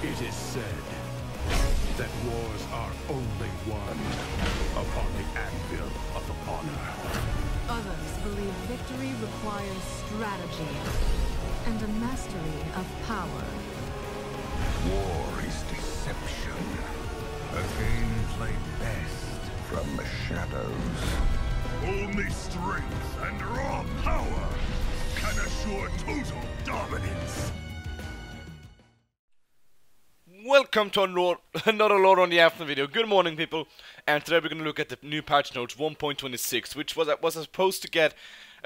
It is said that wars are only won upon the anvil of honor. Others believe victory requires strategy and a mastery of power. War is deception. A game played best from the shadows. Only strength and raw power can assure total dominance. Welcome to another Lord on the Afternoon video. Good morning, people. And today we're going to look at the new patch notes 1.26, which was supposed to get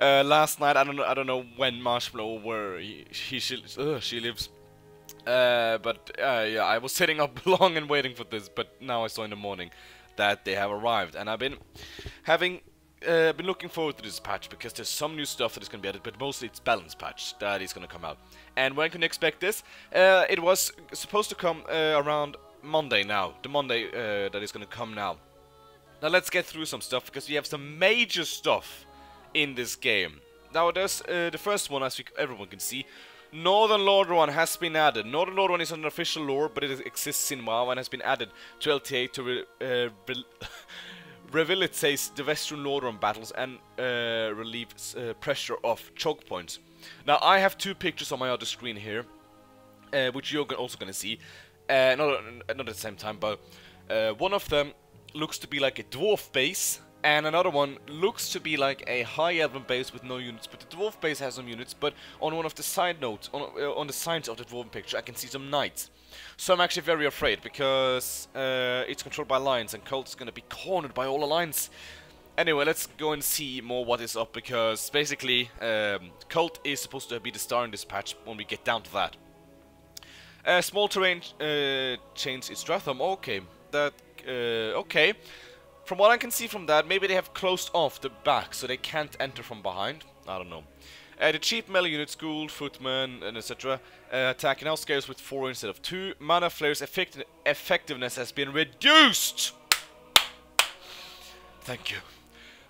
last night. I don't know when Marshmallow where she lives. But yeah, I was sitting up long and waiting for this, but now I saw in the morning that they have arrived, and I've been looking forward to this patch because there's some new stuff that is going to be added, but mostly it's balance patch that is going to come out. And when can you expect this? It was supposed to come around Monday now, the Monday that is going to come now. Now let's get through some stuff because we have some major stuff in this game. Now there's the first one, as everyone can see. Northern Lordaeron has been added. Northern Lordaeron is an official lore, but it exists in WoW and has been added to LTA to rehabilitate the Western Lordaeron battles and relieve pressure off choke points. Now I have two pictures on my other screen here, which you're also going to see. Not at the same time, but one of them looks to be like a dwarf base, and another one looks to be like a high elven base with no units, but the dwarf base has some units. But on one of the side notes, on the sides of the dwarven picture, I can see some knights. So I'm actually very afraid because it's controlled by Alliance, and Cult is going to be cornered by all Alliance. Anyway, let's go and see more what is up, because basically Cult is supposed to be the star in this patch when we get down to that. Small terrain change its Stratham. Okay, that okay. From what I can see from that, maybe they have closed off the back so they can't enter from behind. I don't know. The cheap melee units, Ghoul, Footman, and etc. Attack now scales with 4 instead of 2. Mana Flare's effectiveness has been reduced! Thank you.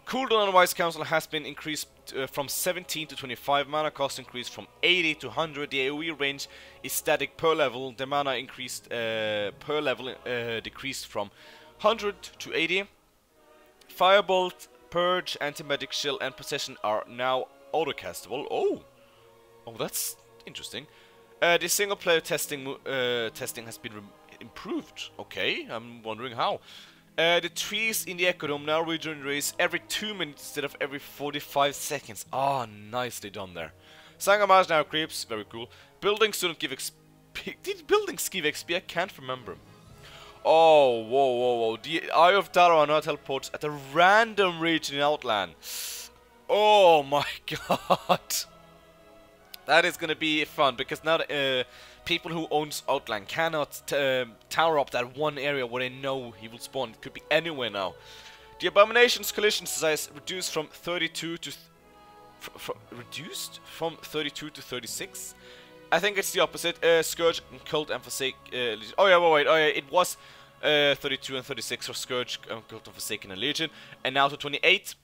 Cooldown on Wise Council has been increased from 17 to 25. Mana cost increased from 80 to 100. The AoE range is static per level. The mana increased per level decreased from 100 to 80. Firebolt, Purge, Anti-Magic Shield, and Possession are now autocastable. Oh, that's interesting. The single-player testing has been improved. Okay, I'm wondering how. The trees in the Echo Dome now regenerate every 2 minutes instead of every 45 seconds. Ah, nicely done there. Sangamars now creeps. Very cool. Buildings don't give XP. Did buildings give XP? I can't remember. Oh, whoa. The Eye of Dalaran now teleports at a random region in Outland. Oh my god. That is gonna be fun, because now people who owns Outland cannot tower up that one area where they know he will spawn. It could be anywhere now. The Abomination's collision size reduced from 32 to... reduced from 32 to 36? I think it's the opposite. Scourge and Cult and Forsaken... oh yeah, wait. Oh yeah, it was 32 and 36 for Scourge, Cult and Forsaken and Legion. And now to 28.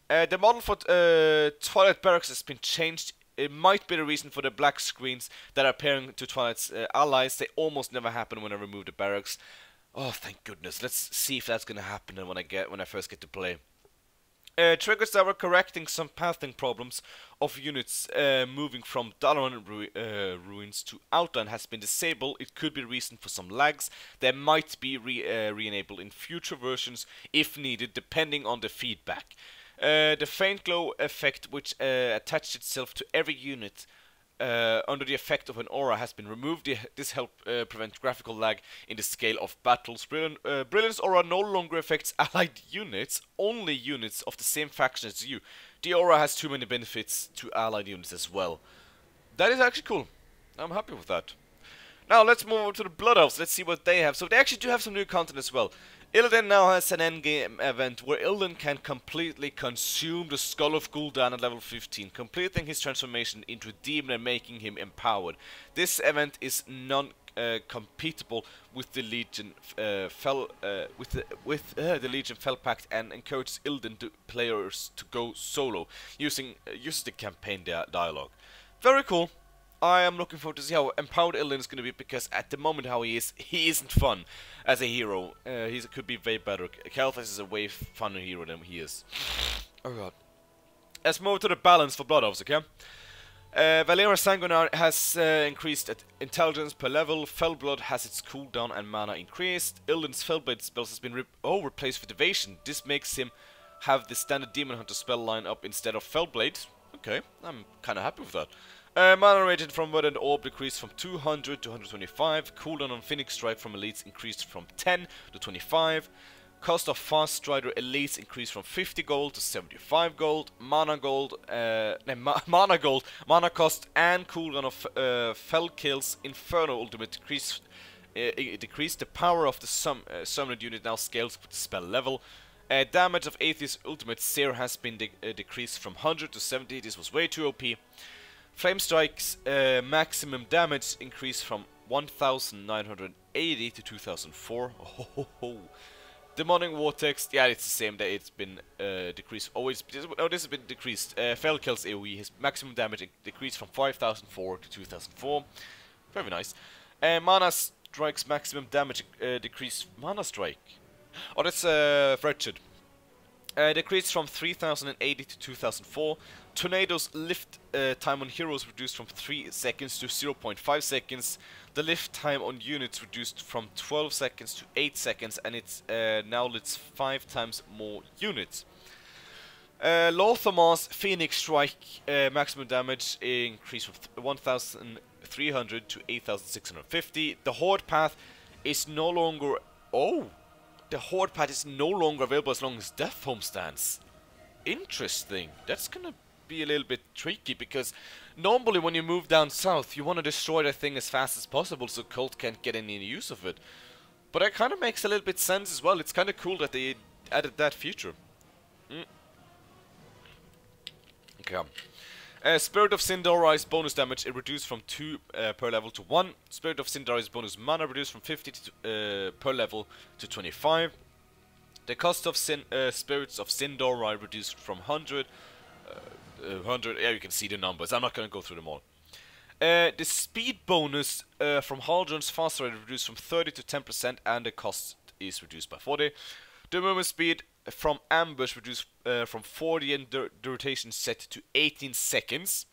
The model for Twilight Barracks has been changed. It might be the reason for the black screens that are appearing to Twilight's allies. They almost never happen when I remove the barracks. Oh, thank goodness. Let's see if that's gonna happen when I first get to play. Triggers that were correcting some pathing problems of units moving from Dalaran ruins to Outland has been disabled. It could be a reason for some lags. They might be re-enabled in future versions if needed, depending on the feedback. The faint glow effect, which attached itself to every unit under the effect of an aura, has been removed. This helped prevent graphical lag in the scale of battles. Brilliance aura no longer affects allied units, only units of the same faction as you. The aura has too many benefits to allied units as well. That is actually cool. I'm happy with that. Now let's move over to the Blood Elves. Let's see what they have. So they actually do have some new content as well. Illidan now has an endgame event where Illidan can completely consume the Skull of Gul'dan at level 15, completing his transformation into a demon and making him empowered. This event is non-compatible with the Legion the Legion Fell Pact, and encourages Illidan players to go solo, uses the campaign dialogue. Very cool. I am looking forward to see how empowered Illidan is going to be, because at the moment how he isn't fun as a hero. He could be way better. Kalthus is a way funner hero than he is. Oh god. Let's move to the balance for Blood Elves, okay? Valera Sanguinar has increased at intelligence per level. Fellblood has its cooldown and mana increased. Illidan's Fellblade spells has been replaced with Evasion. This makes him have the standard Demon Hunter spell line up instead of Fellblade. Okay, I'm kinda happy with that. Mana rated from Word and Orb decreased from 200 to 125. Cooldown on Phoenix Strike from Elites increased from 10 to 25. Cost of Fast Strider Elites increased from 50 gold to 75 gold. Mana gold, mana gold, mana cost and cooldown of Fell Kills Inferno Ultimate decreased. Decreased. The power of the summoned unit now scales with the spell level. Damage of Atheist Ultimate Seer has been decreased from 100 to 70. This was way too OP. Flame Strike's maximum damage increased from 1980 to 2004. Demonic Vortex, yeah, it's the same. That it's been decreased. Always, oh, this has been decreased. Fell Kills AoE, his maximum damage decreased from 5004 to 2004. Very nice. Mana Strike's maximum damage decreased. Mana Strike. Oh, that's Wretched. Decreased from 3080 to 2004. Tornado's lift time on heroes reduced from 3 seconds to 0.5 seconds. The lift time on units reduced from 12 seconds to 8 seconds, and it's now lifts 5 times more units. Lothamar's Phoenix Strike maximum damage increased from 1300 to 8650. The Horde path is no longer... Oh! The Horde path is no longer available as long as Death Home stands. Interesting. That's gonna be a little bit tricky, because normally when you move down south you want to destroy the thing as fast as possible so Cult can't get any use of it. But that kind of makes a little bit sense as well. It's kind of cool that they added that feature. Okay. Spirit of Sindari's bonus damage reduced from 2 per level to 1. Spirit of Sindari's bonus mana reduced from 50 per level to 25. The cost of Spirits of Sindari reduced from 100. Yeah, you can see the numbers. I'm not going to go through them all. The speed bonus from Haldron's Fast Rider reduced from 30 to 10%, and the cost is reduced by 40. The movement speed from Ambush reduced from 40 and the rotation set to 18 seconds.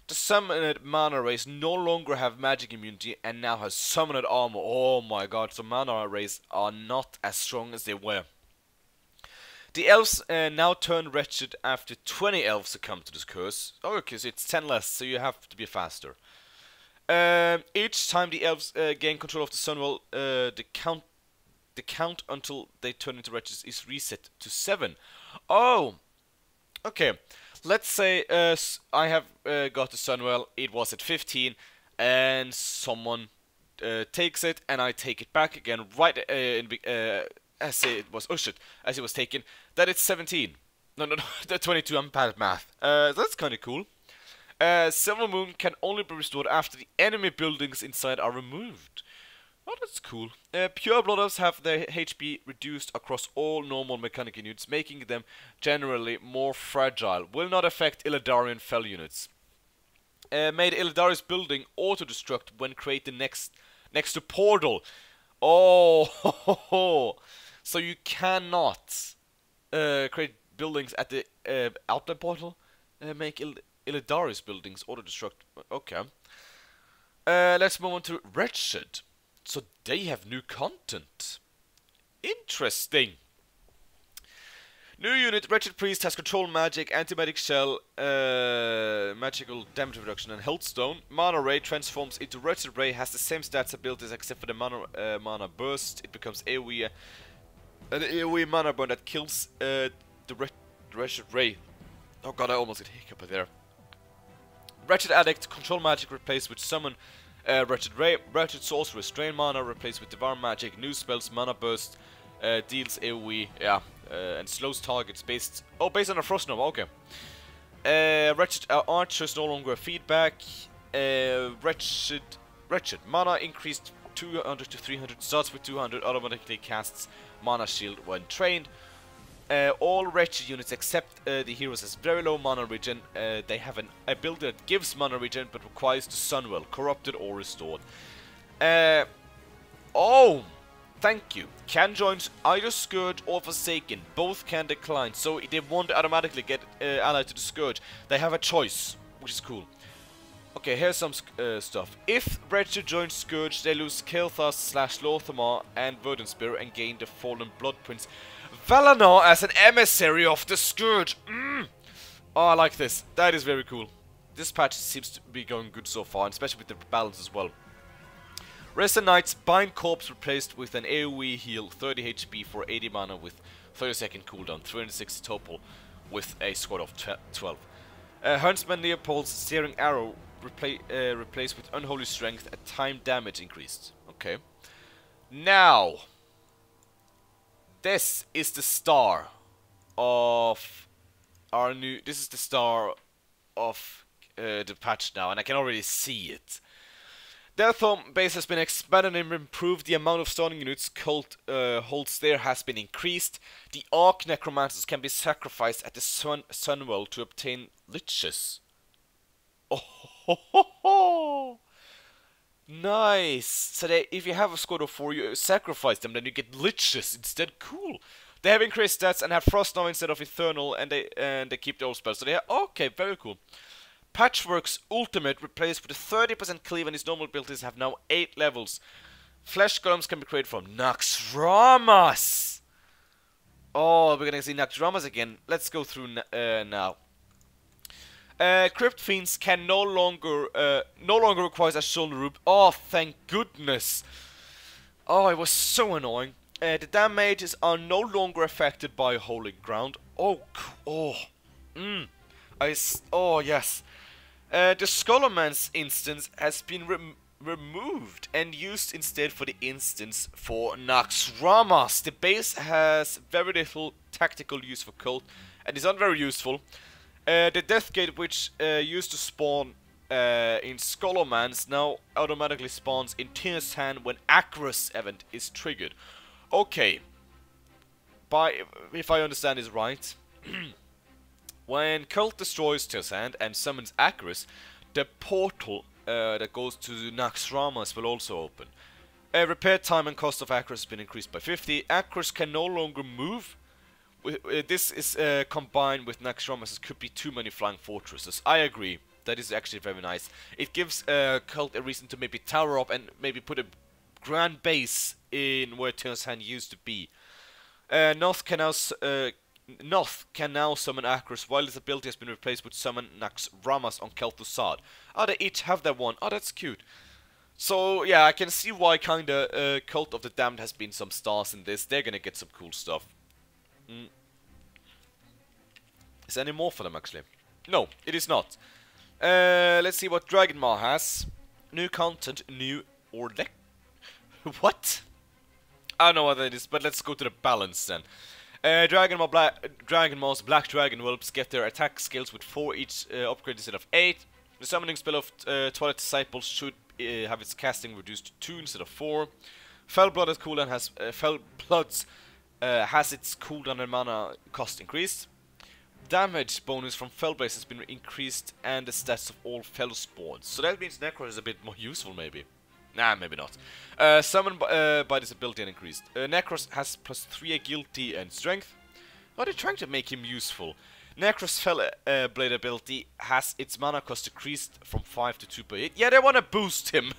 The summoned mana rays no longer have magic immunity and now has summoned armor. Oh my god, so mana rays are not as strong as they were. The elves now turn wretched after 20 elves succumb to this curse. Oh, okay, so it's 10 less, so you have to be faster. Each time the elves gain control of the Sunwell, the count until they turn into wretches is reset to 7. Oh, okay. Let's say I have got the Sunwell. It was at 15, and someone takes it, and I take it back again right as it was ushered, as it was taken. That it's 17. No, the 22. I'm bad at math. That's kind of cool. Silver Moon can only be restored after the enemy buildings inside are removed. Oh, that's cool. Pure Blood Elves have their HP reduced across all normal mechanical units, making them generally more fragile. Will not affect Illidarian Fell units. Made Illidari's building auto-destruct when created next to portal. Oh, so you cannot create buildings at the outlet portal. Make Illidari's buildings auto-destruct. Okay. Let's move on to Wretched. So they have new content. Interesting. New unit, Wretched Priest has control magic, anti-magic shell, magical damage reduction and health stone. Mana Ray transforms into Wretched Ray, has the same stats abilities except for the mana burst. It becomes AoE, an AoE mana burn that kills the Wretched Ray. Oh god, I almost hit hiccup there. Wretched Addict, control magic replaced with summon Wretched Ray. Wretched Sorcerer, Strain Mana replaced with Devour Magic. New spells, Mana Burst, deals AoE, yeah, and slows targets based on a Frost Gnome, okay. Wretched Archers no longer feedback. Wretched Mana increased 200 to 300, starts with 200, automatically casts Mana Shield when trained. all Wretched units except the heroes has very low mana regen. They have an ability that gives mana regen but requires the Sunwell, corrupted or restored. Oh, thank you. Can join either Scourge or Forsaken. Both can decline, so they won't automatically get allied to the Scourge. They have a choice, which is cool. Okay, here's some stuff. If Wretched joins Scourge, they lose Kel'Thas / Lordaeron and Verdenspear and gain the Fallen Blood Prince Valinor as an emissary of the Scourge. Oh, I like this. That is very cool. This patch seems to be going good so far, and especially with the balance as well. Resident Knights, Bind Corpse replaced with an AoE heal, 30 HP for 80 mana with 30-second cooldown, 360 total with a squad of 12. Huntsman Leopold's Searing Arrow replaced with Unholy Strength at time damage increased. Okay. Now, this is the star of our new. This is the star of the patch now, and I can already see it. Their thumb base has been expanded and improved. The amount of stoning units Cult holds there has been increased. The Arc Necromancers can be sacrificed at the Sunwell to obtain liches. Oh, ho, ho, ho. Nice. So if you have a squad of 4, you sacrifice them, then you get liches instead. Cool. They have increased stats and have Frost now instead of Eternal, and they keep the old spells. So they have, okay, very cool. Patchwork's ultimate replaced with a 30% cleave, and his normal abilities have now 8 levels. Flesh golems can be created from Naxxramas. Oh, we're gonna see Naxxramas again. Let's go through now. Crypt Fiends can no longer requires a shoulder root. Oh, thank goodness. Oh, it was so annoying. The damages are no longer affected by holy ground. Oh, oh yes. The Scholarman's instance has been removed and used instead for the instance for Naxxramas. The base has very little tactical use for Cult and is not very useful. The Death Gate, which used to spawn in Scholarman's, now automatically spawns in Tyr's Hand when Acros event is triggered. Okay. If I understand this right, when Cult destroys Tyr's Hand and summons Acros, the portal that goes to Naxxramas will also open. Repair time and cost of Acros has been increased by 50. Acros can no longer move. This is combined with Naxxramas, could be too many flying fortresses. I agree. That is actually very nice. It gives Cult a reason to maybe tower up and maybe put a grand base in where Tyr's Hand used to be. Noth can now summon Acros, while this ability has been replaced with summon Naxxramas on Kel'Thuzad. Oh, they each have their one. Oh, that's cute. So, yeah, I can see why kinda Cult of the Damned has been some stars in this. They're gonna get some cool stuff. Is there any more for them, actually? No, it is not. Let's see what Dragonmaw has. New content, new order. What? I don't know what that is, but let's go to the balance then. Dragonmaw's Black Dragon Whelps get their attack skills with 4 each upgrade instead of 8. The summoning spell of Twilight Disciples should have its casting reduced to 2 instead of 4. Fellblood's cooldown has has its cooldown and mana cost increased. Damage bonus from Fellblaze has been increased, and the stats of all Fellspawns. So that means Necros is a bit more useful, maybe. Nah, maybe not. Summoned by this ability and increased. Necros has +3 agility and strength. Oh, they're trying to make him useful. Necros Fellblade ability has its mana cost decreased from 5 to 2 per hit. Yeah, they want to boost him.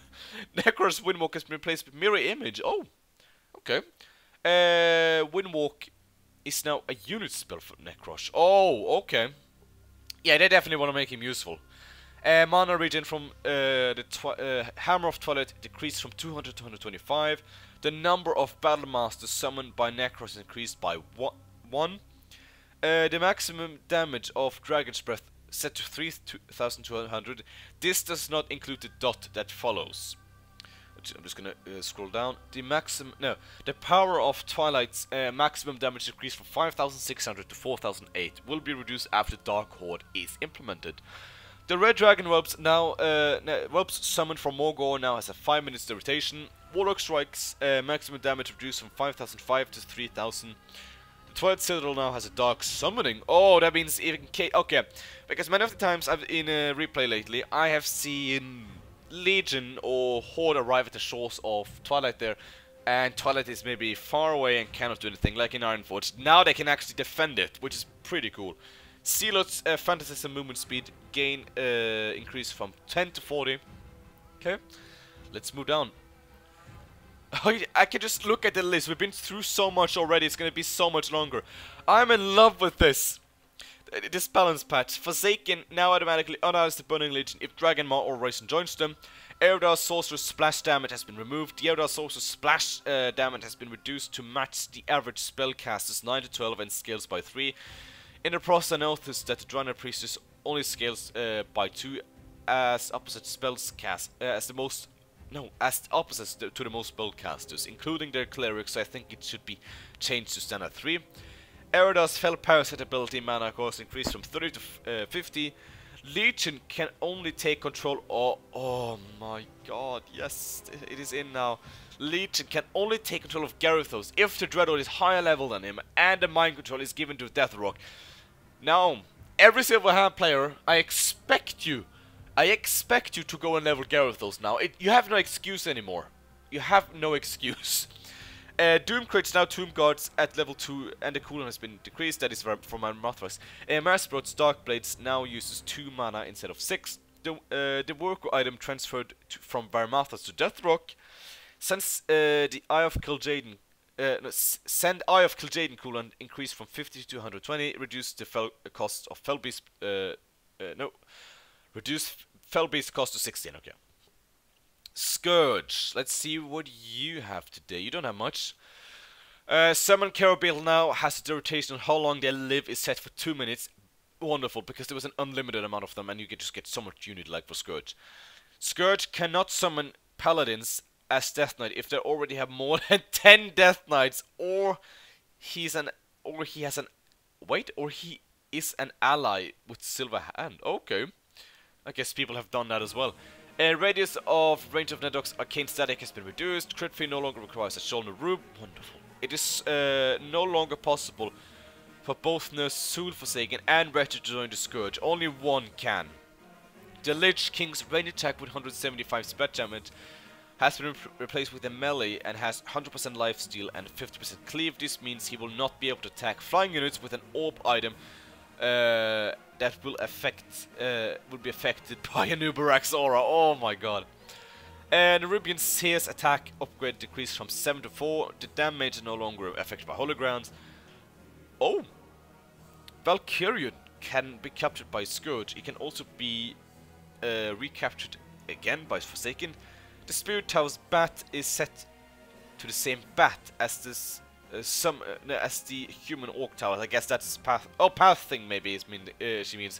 Necros Windwalk has been replaced with Mirror Image. Oh, okay. Windwalk is now a unit spell for Necros. Oh, okay. Yeah, they definitely want to make him useful. Mana regen from the Hammer of Twilight decreased from 200 to 125. The number of Battle Masters summoned by Necros increased by 1. The maximum damage of Dragon's Breath set to 3,200. This does not include the dot that follows. I'm just gonna scroll down. The power of Twilight's maximum damage decreased from 5,600 to 4,008 will be reduced after Dark Horde is implemented. The Red Dragon Whelps Whelps summoned from Morgor now has a 5 minutes rotation. Warlock Strikes maximum damage reduced from 5,005 to 3,000. The Twilight Citadel now has a dark summoning. Oh, that means even okay, because many of the times I've in a replay lately, I have seen Legion or Horde arrive at the shores of Twilight there, and Twilight is maybe far away and cannot do anything, like in Ironforge. Now they can actually defend it, which is pretty cool. Zealot's Fantasy movement speed gain increase from 10 to 40. Okay, let's move down. I can just look at the list. We've been through so much already. It's gonna be so much longer. I'm in love with this. This balance patch. Forsaken now automatically unallows the Burning Legion if Dragonmaw or Raisin joins them. Eldar Sorcerer's splash damage has been removed. The Eldar Sorcerer's splash damage has been reduced to match the average spellcaster's 9 to 12 and scales by 3. In the process, I noticed that the Dragonmaw Priestess only scales by 2 as opposite spells cast as the opposites to the most spellcasters, including their clerics. So I think it should be changed to standard 3. Erida's Fell Parasite ability mana cost increased from 30 to 50. Legion can only take control of... Oh my god, yes, it is in now. Legion can only take control of Garithos if the Dreadnought is higher level than him and the mind control is given to Deathrock. Now, every Silverhand player, I expect you to go and level Garithos now. You have no excuse anymore. You have no excuse. Doom crits now Tomb Guards at level 2 and the cooldown has been decreased. That is from my Mathras. Marsbrot's Dark Blades now uses 2 mana instead of 6. The worker item transferred from Varmathras to Deathrock. Since the Eye of Kil'jaeden send Eye of Kil'jaeden cooldown increased from 50 to 120, reduced the cost of Fellbeast reduce Fellbeast cost to 16, okay. Scourge, let's see what you have today. You don't have much. Summon Carabale now has a duration on how long they live is set for 2 minutes. Wonderful, because there was an unlimited amount of them and you can just get so much unit like for Scourge. Scourge cannot summon Paladins as Death Knight if they already have more than 10 Death Knights, or he is an ally with Silver Hand. Okay. I guess people have done that as well. Radius of range of Nedok's arcane static has been reduced. Crit free no longer requires a shoulder rube. Wonderful. It is no longer possible for both Nurse Soul Forsaken and Wretched to join the Scourge. Only one can. The Lich King's range attack with 175 spread damage has been replaced with a melee and has 100% lifesteal and 50% cleave. This means he will not be able to attack flying units with an orb item that will be affected by a new Barak's aura. Oh my god. And Rubian Seer's attack upgrade decreased from 7 to 4. The damage is no longer affected by Hologrounds. Oh! Valkyrian can be captured by Scourge. It can also be recaptured again by Forsaken. The Spirit Tower's bat is set to the same bat as this as the human orc tower. I guess that's path. Oh, path thing maybe is she means.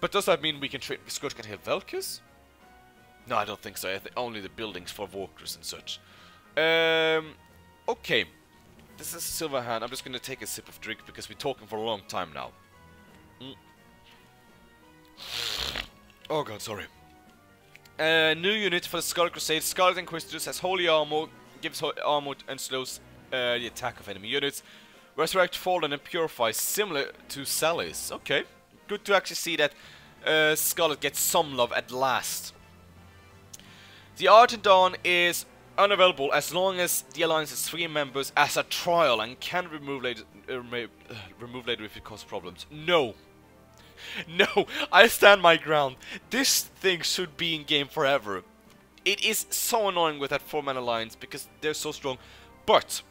But does that mean we can trade? Scourge can hit Velkus? No, I don't think so. I think only the buildings for walkers and such. Okay, this is Silver Hand. I'm just gonna take a sip of drink because we're talking for a long time now. Oh god, sorry. New unit for the Scarlet Crusade. Scarlet Inquisitors has holy armor, gives armor and slows the attack of enemy units. Resurrect Fallen and Purify, similar to Sally's. Okay, good to actually see that Scarlet gets some love at last. The Ardent Dawn is unavailable as long as the Alliance has 3 members as a trial and can remove later if it causes problems. No. No, I stand my ground. This thing should be in game forever. It is so annoying with that 4-man alliance because they're so strong. But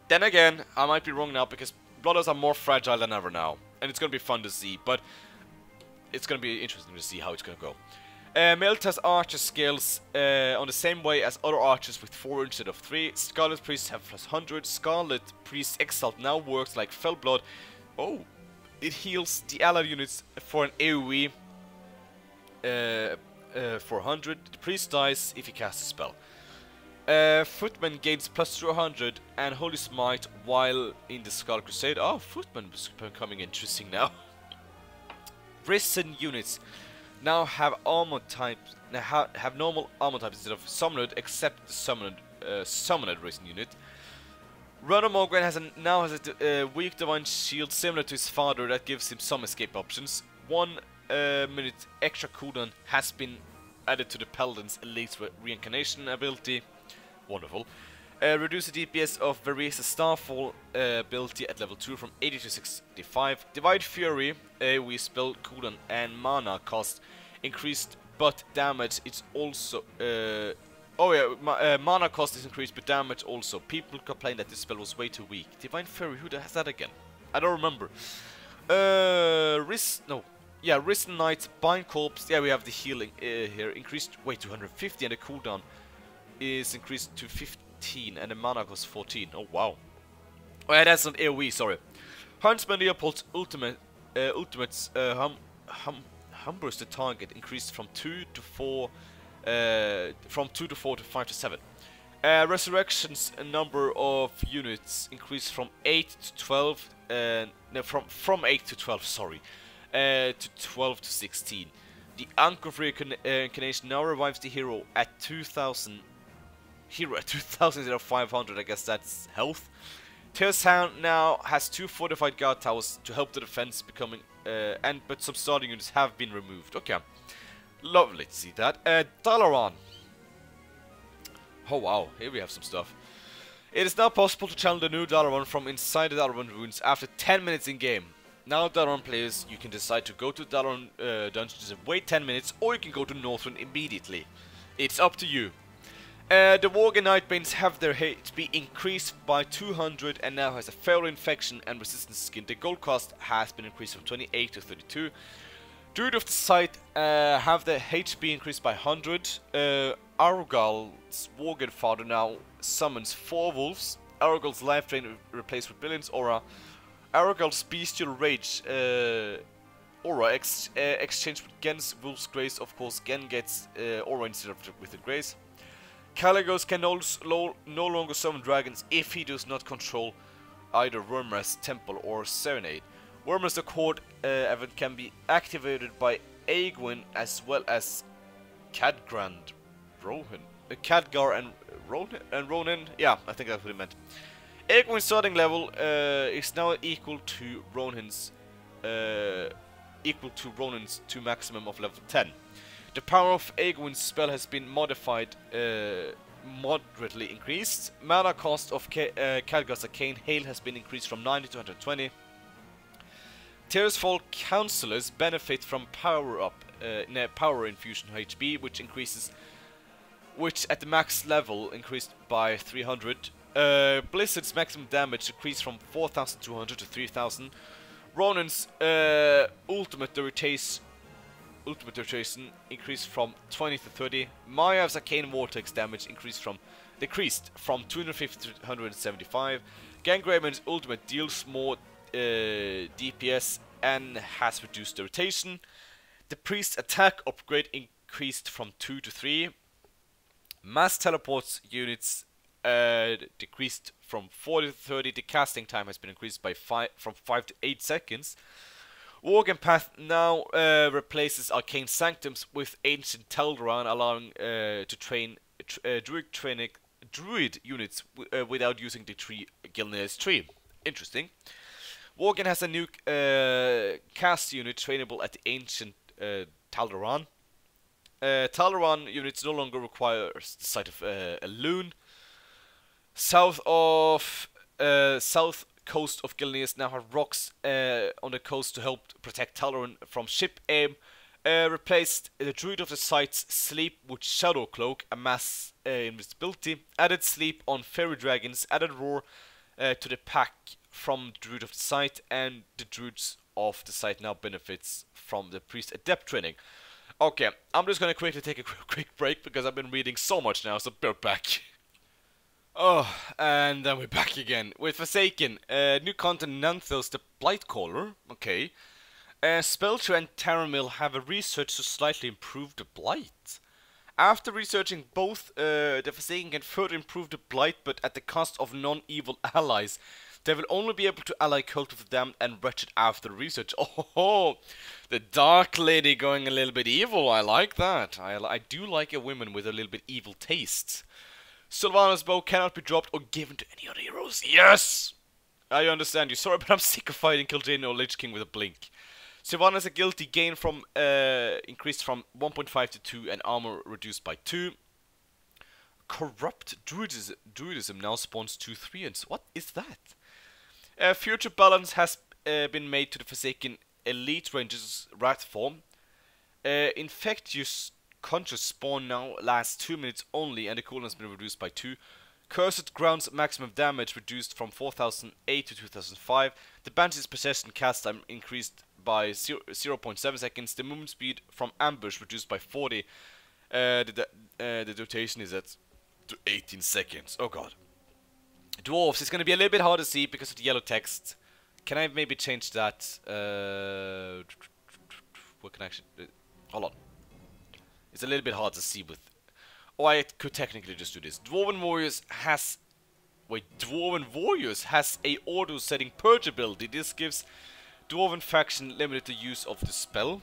then again, I might be wrong now because Bloodlords are more fragile than ever now. And it's going to be fun to see, but it's going to be interesting to see how it's going to go. Melta's archer scales on the same way as other archers with 4 instead of 3. Scarlet Priests have +100. Scarlet Priest Exalt now works like Fellblood. Oh, it heals the allied units for an AoE 400. The priest dies if he casts a spell. Footman gains +200 and Holy Smite while in the Scarlet Crusade. Oh, Footman is becoming interesting now. Risen units now have armor types. Have normal armor types instead of summoned, except the summoned Risen unit. Dragonmaw now has a weak divine shield similar to his father that gives him some escape options. 1 minute extra cooldown has been added to the Paladin's Elite Reincarnation ability. Wonderful. Reduce the DPS of various Starfall ability at level 2 from 80 to 65. Divine Fury, AoE spell cooldown and mana cost increased, but damage is also... mana cost is increased, but damage also. People complain that this spell was way too weak. Divine Fury, who has that again? I don't remember. Risen Knight, Bind Corpse. Yeah, we have the healing here. Increased weight to 150 and the cooldown is increased to 15 and the mana cost 14. Oh wow. Oh yeah, that's an AoE, sorry. Huntsman Leopold's ultimates humbers the target increased from 2 to 4 to 5 to 7. Resurrection's number of units increased from 8 to 12 from 8 to 12, sorry. To 12 to 16. The Anchor of Reincarnation now revives the hero at 2000. Hero at 2000 instead of 500, I guess that's health. Tears Hound now has 2 fortified guard towers to help the defense becoming but some starting units have been removed. Okay. Lovely to see that. Dalaran. Oh wow, here we have some stuff. It is now possible to channel the new Dalaran from inside the Dalaran ruins after 10 minutes in game. Now Dalaran players, you can decide to go to Dalaran dungeons and wait 10 minutes, or you can go to Northrend immediately. It's up to you. The Worgen Nightbanes have their HP increased by 200 and now has a Feral Infection and Resistance skin. The gold cost has been increased from 28 to 32. Druid of the Sight have their HP increased by 100. Argal's Worgen Father now summons 4 wolves. Argal's Life Drain replaced with Brilliance Aura. Argal's Bestial Rage Aura exchanged with Gen's Wolf's Grace. Of course, Gen gets Aura instead of with the Grace. Caligos can no longer summon dragons if he does not control either Wormrest Temple or Serenade. Wormrest Accord event can be activated by Aegwin as well as Khadgar and Ronin. Yeah, I think that's what it meant. Aegwin's starting level is now equal to Ronin's 2 maximum of level 10. The power of Aegwin's spell has been modified, moderately increased. Mana cost of Khadgar's Arcane Hail has been increased from 90 to 120. Tearsfall Counselors benefit from power infusion HP, which at the max level increased by 300. Blizzard's maximum damage decreased from 4,200 to 3,000. Ronin's ultimate rotation increased from 20 to 30. Maya's Arcane Vortex damage decreased from 250 to 175. Gangraven's ultimate deals more DPS and has reduced the rotation. The Priest's attack upgrade increased from 2 to 3. Mass teleports units decreased from 40 to 30. The casting time has been increased by from 5 to 8 seconds. Worgen Path now replaces Arcane Sanctums with Ancient Dalaran, allowing to train druid units without using the Gilneas tree. Interesting. Worgen has a new cast unit trainable at the Ancient Dalaran. Dalaran units no longer require the sight of a loon. South coast of Gilneas now have rocks on the coast to help protect Dalaran from ship aim. Replaced the Druid of the Sight's Sleep with Shadow Cloak, a mass invisibility. Added Sleep on Fairy Dragons. Added Roar to the pack from Druid of the Sight, and the Druids of the Sight now benefits from the Priest Adept training. Okay, I'm just gonna quickly take a quick break because I've been reading so much now, so we're back. Oh, and then we're back again with Forsaken. New content, Nanthos the Blightcaller. Okay. Spelltree and Taramil have a research to slightly improve the Blight. After researching both, the Forsaken can further improve the Blight, but at the cost of non-evil allies. They will only be able to ally Cult of the Damned and Wretched after research. Oh, the Dark Lady going a little bit evil. I like that. I do like a woman with a little bit evil taste. Sylvanas' bow cannot be dropped or given to any other heroes. Yes! I understand you. Sorry, but I'm sick of fighting Kildane or Lich King with a blink. Sylvanas ability gain from increased from 1.5 to 2 and armor reduced by 2. Corrupt Druidism now spawns 2/3 and what is that? Future balance has been made to the Forsaken Elite Ranger's Wrath form. Infectious Conscious spawn now lasts 2 minutes only and the cooldown has been reduced by 2. Cursed Ground's maximum damage reduced from 4008 to 2005. The Banshee's possession cast time increased by 0.7 seconds. The movement speed from ambush reduced by 40. The rotation is at 18 seconds. Oh god. Dwarves is going to be a little bit hard to see because of the yellow text. Can I maybe change that? What can I actually... hold on. It's a little bit hard to see with... oh, I could technically just do this. Dwarven Warriors has... wait, Dwarven Warriors has a auto setting purge ability. This gives Dwarven faction limited the use of the spell.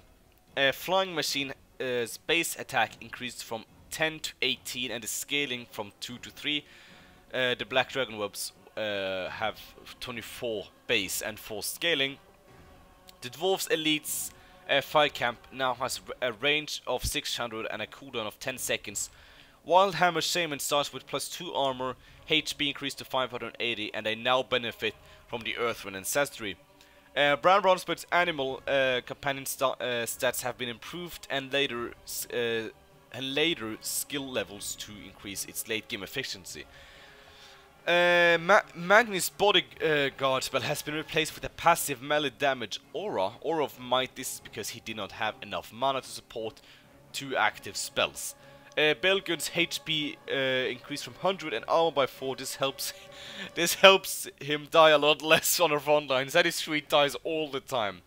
Flying Machine base attack increased from 10 to 18 and the scaling from 2 to 3. The Black Dragon Webs have 24 base and 4 scaling. The Dwarves Elite's fire camp now has a range of 600 and a cooldown of 10 seconds. Wildhammer Shaman starts with +2 armor, HP increased to 580 and they now benefit from the Earthwind Ancestry. Brown Bronzebird's animal companion stats have been improved and later skill levels to increase its late game efficiency. Magni's bodyguard spell has been replaced with a passive melee damage Aura of Might. This is because he did not have enough mana to support 2 active spells. Belgun's HP increased from 100 and armor by 4. This helps him die a lot less on the front lines. That is 3 dies all the time.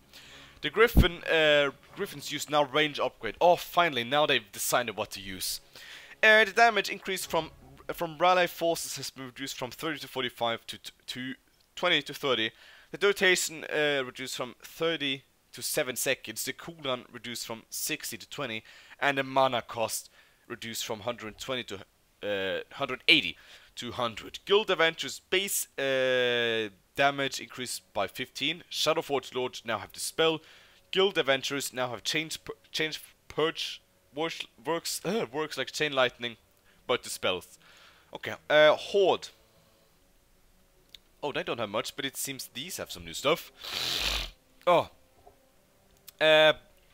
The Griffins use now range upgrade. Oh, finally, now they've decided what to use. The damage increased from rally forces has been reduced from 30 to 45 to 20 to 30. The duration reduced from 30 to 7 seconds. The cooldown reduced from 60 to 20, and the mana cost reduced from 120 to 180 to 100. Guild Adventures base damage increased by 15. Shadowforge Lords now have the spell. Guild Adventurers now have change purge works like chain lightning, but the spells. Okay, Horde. Oh, they don't have much, but it seems these have some new stuff. Oh.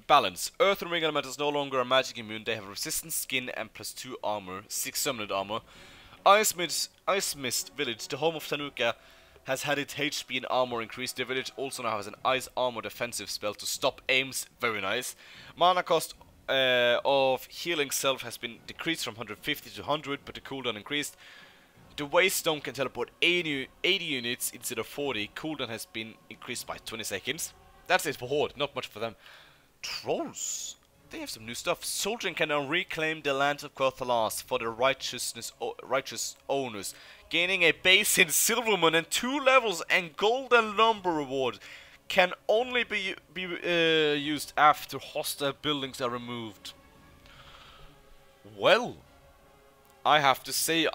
Balance. Earth and Ring Elementals no longer are magic immune. They have resistant skin and +2 armor, 6 summoned armor. Ice Mist Village, the home of Tanuka, has had its HP and armor increased. The village also now has an ice armor defensive spell to stop aims. Very nice. Mana cost of healing self has been decreased from 150 to 100, but the cooldown increased. The Waystone can teleport 80 units instead of 40. Cooldown has been increased by 20 seconds. That's it for Horde, not much for them. Trolls, they have some new stuff. Soldiering can now reclaim the lands of Quathalas for the righteous owners, gaining a base in Silvermoon and 2 levels and golden lumber reward. Can only be used after hostile buildings are removed. Well, I have to say,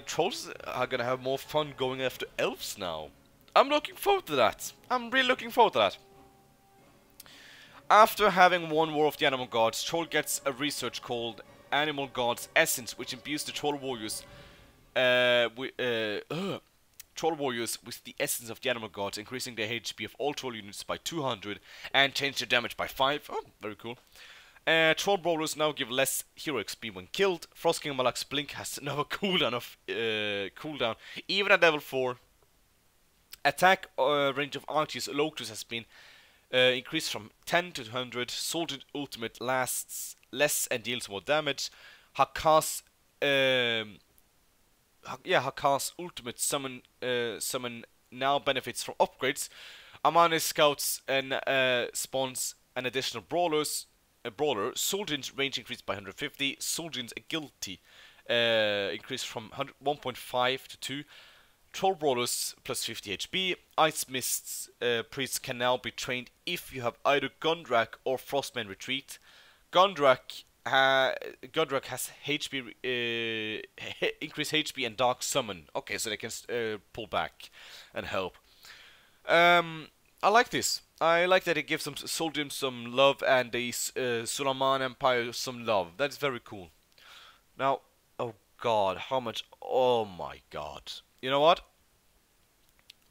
trolls are gonna have more fun going after elves now. I'm looking forward to that. I'm really looking forward to that. After having won War of the Animal Gods, Troll gets a research called Animal Gods Essence, which imbues the Troll Warriors with the essence of the Animal Gods, increasing the HP of all Troll units by 200 and change their damage by 5. Oh, very cool. Troll Brawlers now give less hero XP when killed. Frostking Malak's Blink has another cooldown even at level 4. Attack range of Archie's Lotus has been increased from 10 to 100. Soldier Ultimate lasts less and deals more damage. Hakar's Ultimate Summon now benefits from upgrades. Amane Scouts and spawns an additional brawler. Soldian's range increased by 150. Soldian's agility increased from 1.5 to 2. Troll Brawlers plus 50 HP. Ice Mist's priests can now be trained if you have either Gundrak or Frostman Retreat. Gundrak has HP increase HP and dark summon. Okay, so they can pull back and help. I like this. I like that it gives them Soldium some love and the Sulaman Empire some love. That's very cool. Now, oh god, how much? Oh my god. You know what?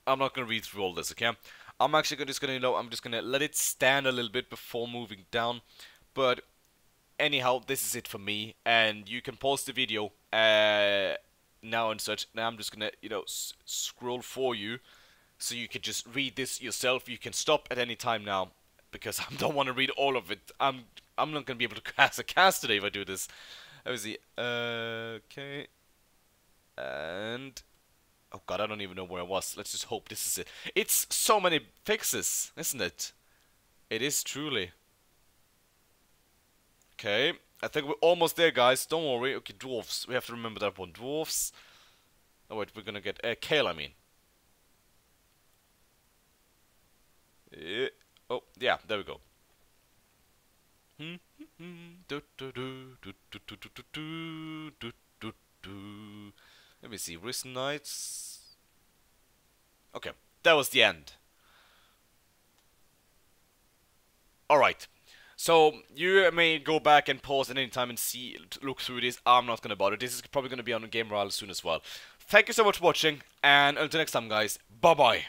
I'm not gonna read through all this, okay? I'm actually just gonna, I'm just gonna let it stand a little bit before moving down. But anyhow, this is it for me, and you can pause the video now and such. Now I'm just gonna, scroll for you, so you can just read this yourself. You can stop at any time now, because I don't want to read all of it. I'm not gonna be able to cast a cast today if I do this. Let me see. Okay. And oh god, I don't even know where I was. Let's just hope this is it. It's so many fixes, isn't it? It is truly. Okay, I think we're almost there, guys. Don't worry. Okay, dwarves. We have to remember that one. Dwarves. Oh wait, we're gonna get Kale, I mean. Oh, yeah, there we go. Let me see. Risen Knights. Okay, that was the end. Alright. So, you may go back and pause at any time and see, look through this. I'm not gonna bother. This is probably gonna be on Game Royale soon as well. Thank you so much for watching, and until next time, guys. Bye-bye.